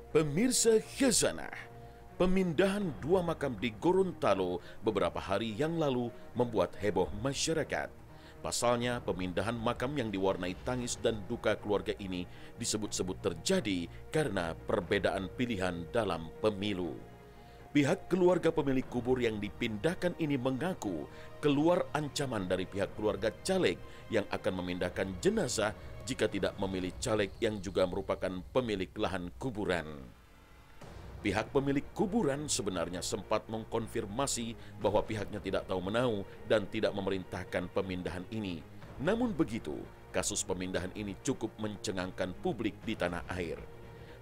Pemirsa Khazanah, pemindahan dua makam di Gorontalo beberapa hari yang lalu membuat heboh masyarakat. Pasalnya, pemindahan makam yang diwarnai tangis dan duka keluarga ini disebut-sebut terjadi karena perbedaan pilihan dalam pemilu. Pihak keluarga pemilik kubur yang dipindahkan ini mengaku keluar ancaman dari pihak keluarga caleg yang akan memindahkan jenazah jika tidak memilih caleg yang juga merupakan pemilik lahan kuburan. Pihak pemilik kuburan sebenarnya sempat mengkonfirmasi bahwa pihaknya tidak tahu menahu dan tidak memerintahkan pemindahan ini. Namun begitu, kasus pemindahan ini cukup mencengangkan publik di tanah air.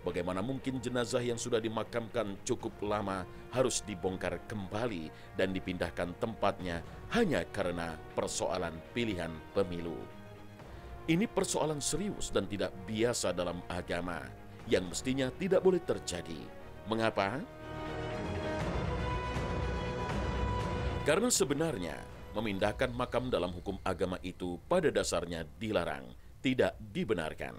Bagaimana mungkin jenazah yang sudah dimakamkan cukup lama harus dibongkar kembali dan dipindahkan tempatnya hanya karena persoalan pilihan pemilu? Ini persoalan serius dan tidak biasa dalam agama yang mestinya tidak boleh terjadi. Mengapa? Karena sebenarnya memindahkan makam dalam hukum agama itu pada dasarnya dilarang, tidak dibenarkan.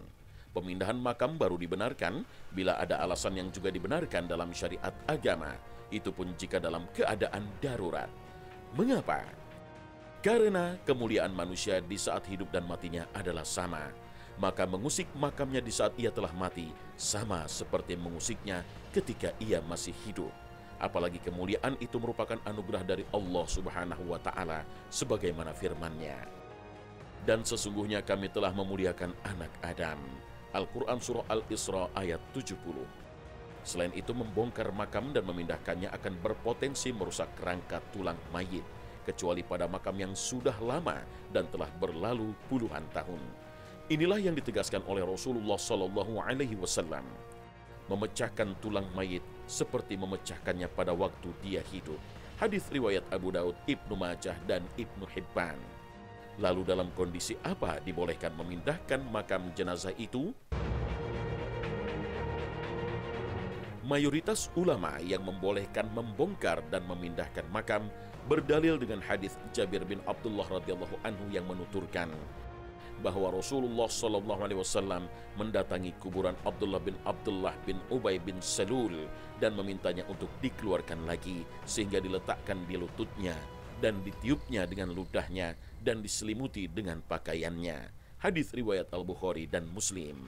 Pemindahan makam baru dibenarkan bila ada alasan yang juga dibenarkan dalam syariat agama, itu pun jika dalam keadaan darurat. Mengapa? Karena kemuliaan manusia di saat hidup dan matinya adalah sama. Maka mengusik makamnya di saat ia telah mati sama seperti mengusiknya ketika ia masih hidup. Apalagi kemuliaan itu merupakan anugerah dari Allah Subhanahu wa Ta'ala, sebagaimana firman-Nya. Dan sesungguhnya kami telah memuliakan anak Adam. Al-Quran Surah Al-Isra ayat 70. Selain itu, membongkar makam dan memindahkannya akan berpotensi merusak kerangka tulang mayit, kecuali pada makam yang sudah lama dan telah berlalu puluhan tahun. Inilah yang ditegaskan oleh Rasulullah SAW. Memecahkan tulang mayit seperti memecahkannya pada waktu dia hidup. Hadis riwayat Abu Daud, Ibnu Majah, dan Ibnu Hibban. Lalu dalam kondisi apa dibolehkan memindahkan makam jenazah itu? Mayoritas ulama yang membolehkan membongkar dan memindahkan makam berdalil dengan hadis Jabir bin Abdullah radhiyallahu anhu yang menuturkan bahwa Rasulullah SAW mendatangi kuburan Abdullah bin Ubay bin Salul dan memintanya untuk dikeluarkan lagi sehingga diletakkan di lututnya dan ditiupnya dengan ludahnya dan diselimuti dengan pakaiannya. Hadis riwayat Al-Bukhari dan Muslim.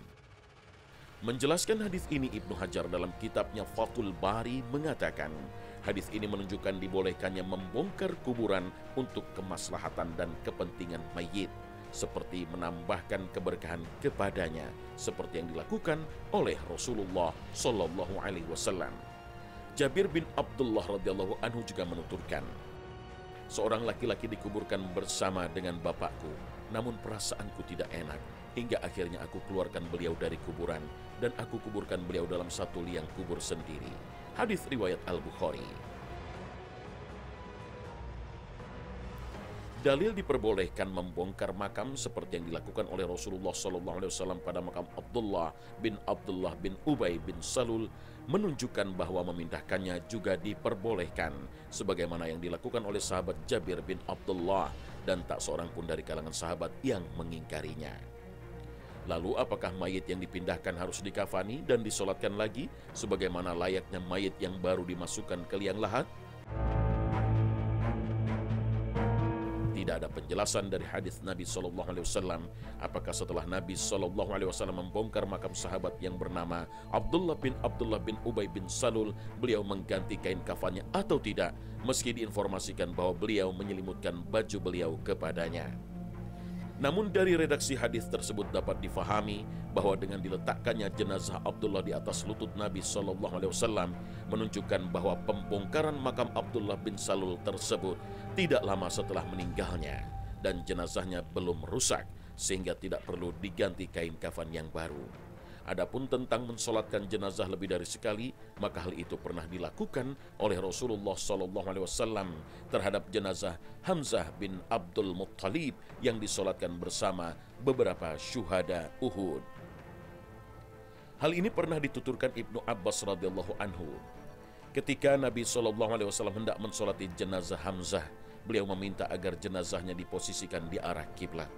Menjelaskan hadis ini, Ibnu Hajar dalam kitabnya Fathul Bari mengatakan, hadis ini menunjukkan dibolehkannya membongkar kuburan untuk kemaslahatan dan kepentingan mayit, seperti menambahkan keberkahan kepadanya, seperti yang dilakukan oleh Rasulullah SAW. Jabir bin Abdullah radhiyallahu anhu juga menuturkan, seorang laki-laki dikuburkan bersama dengan bapakku, namun perasaanku tidak enak, hingga akhirnya aku keluarkan beliau dari kuburan, dan aku kuburkan beliau dalam satu liang kubur sendiri. Hadis riwayat Al-Bukhari. Dalil diperbolehkan membongkar makam seperti yang dilakukan oleh Rasulullah SAW pada makam Abdullah bin Ubay bin Salul menunjukkan bahwa memindahkannya juga diperbolehkan, sebagaimana yang dilakukan oleh sahabat Jabir bin Abdullah, dan tak seorang pun dari kalangan sahabat yang mengingkarinya. Lalu apakah mayit yang dipindahkan harus dikafani dan disolatkan lagi sebagaimana layaknya mayit yang baru dimasukkan ke liang lahat? Tidak ada penjelasan dari hadis Nabi SAW apakah setelah Nabi SAW membongkar makam sahabat yang bernama Abdullah bin Ubay bin Salul, beliau mengganti kain kafannya atau tidak, meski diinformasikan bahwa beliau menyelimutkan baju beliau kepadanya. Namun dari redaksi hadis tersebut dapat difahami bahwa dengan diletakkannya jenazah Abdullah di atas lutut Nabi SAW menunjukkan bahwa pembongkaran makam Abdullah bin Salul tersebut tidak lama setelah meninggalnya dan jenazahnya belum rusak sehingga tidak perlu diganti kain kafan yang baru. Adapun tentang mensolatkan jenazah lebih dari sekali, maka hal itu pernah dilakukan oleh Rasulullah SAW terhadap jenazah Hamzah bin Abdul Muttalib yang disolatkan bersama beberapa syuhada Uhud. Hal ini pernah dituturkan Ibnu Abbas radhiyallahu anhu. Ketika Nabi SAW hendak mensolati jenazah Hamzah, beliau meminta agar jenazahnya diposisikan di arah kiblat.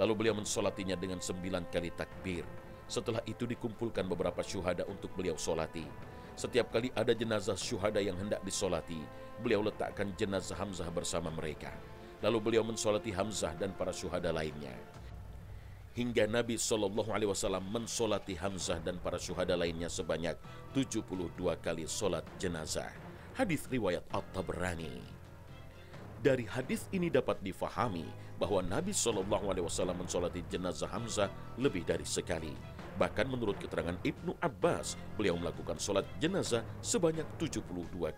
Lalu beliau mensolatinya dengan 9 kali takbir. Setelah itu dikumpulkan beberapa syuhada untuk beliau solati. Setiap kali ada jenazah syuhada yang hendak disolati, beliau letakkan jenazah Hamzah bersama mereka. Lalu beliau mensolati Hamzah dan para syuhada lainnya. Hingga Nabi SAW mensolati Hamzah dan para syuhada lainnya sebanyak 72 kali solat jenazah. Hadis riwayat At-Tabrani. Dari hadis ini dapat difahami bahwa Nabi SAW mensolati jenazah Hamzah lebih dari sekali. Bahkan menurut keterangan Ibnu Abbas, beliau melakukan solat jenazah sebanyak 72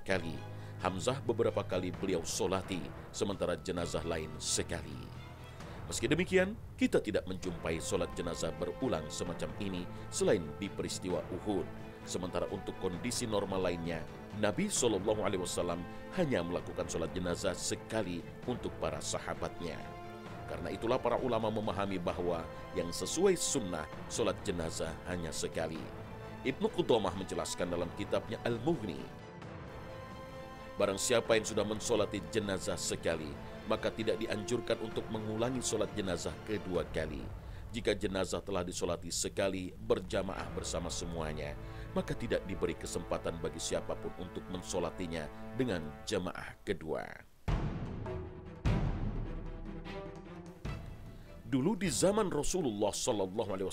kali. Hamzah beberapa kali beliau solati, sementara jenazah lain sekali. Meski demikian, kita tidak menjumpai solat jenazah berulang semacam ini selain di peristiwa Uhud. Sementara untuk kondisi normal lainnya, Nabi SAW hanya melakukan sholat jenazah sekali untuk para sahabatnya. Karena itulah para ulama memahami bahwa yang sesuai sunnah sholat jenazah hanya sekali. Ibnu Qudamah menjelaskan dalam kitabnya Al-Mughni, barang siapa yang sudah mensolati jenazah sekali, maka tidak dianjurkan untuk mengulangi sholat jenazah kedua kali. Jika jenazah telah disolati sekali berjamaah bersama semuanya, maka tidak diberi kesempatan bagi siapapun untuk mensolatinya dengan jamaah kedua. Dulu di zaman Rasulullah SAW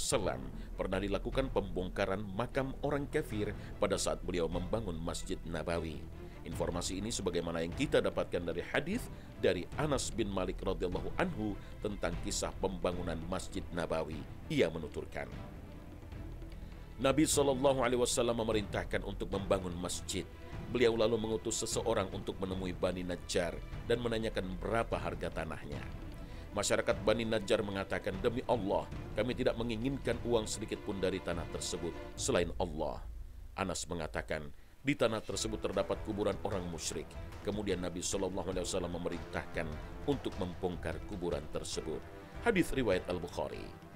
pernah dilakukan pembongkaran makam orang kafir pada saat beliau membangun Masjid Nabawi. Informasi ini sebagaimana yang kita dapatkan dari hadis dari Anas bin Malik radhiyallahu anhu tentang kisah pembangunan Masjid Nabawi. Ia menuturkan, Nabi SAW memerintahkan untuk membangun masjid. Beliau lalu mengutus seseorang untuk menemui Bani Najjar dan menanyakan berapa harga tanahnya. Masyarakat Bani Najjar mengatakan, demi Allah, kami tidak menginginkan uang sedikit pun dari tanah tersebut selain Allah. Anas mengatakan, di tanah tersebut terdapat kuburan orang musyrik. Kemudian Nabi SAW memerintahkan untuk membongkar kuburan tersebut. Hadis riwayat Al-Bukhari.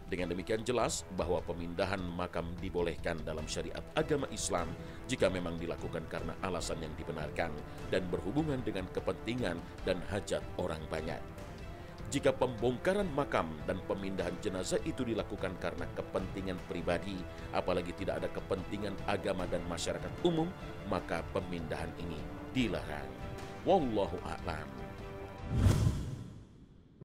Dengan demikian jelas bahwa pemindahan makam dibolehkan dalam syariat agama Islam jika memang dilakukan karena alasan yang dibenarkan dan berhubungan dengan kepentingan dan hajat orang banyak. Jika pembongkaran makam dan pemindahan jenazah itu dilakukan karena kepentingan pribadi, apalagi tidak ada kepentingan agama dan masyarakat umum, maka pemindahan ini dilarang. Wallahu a'lam.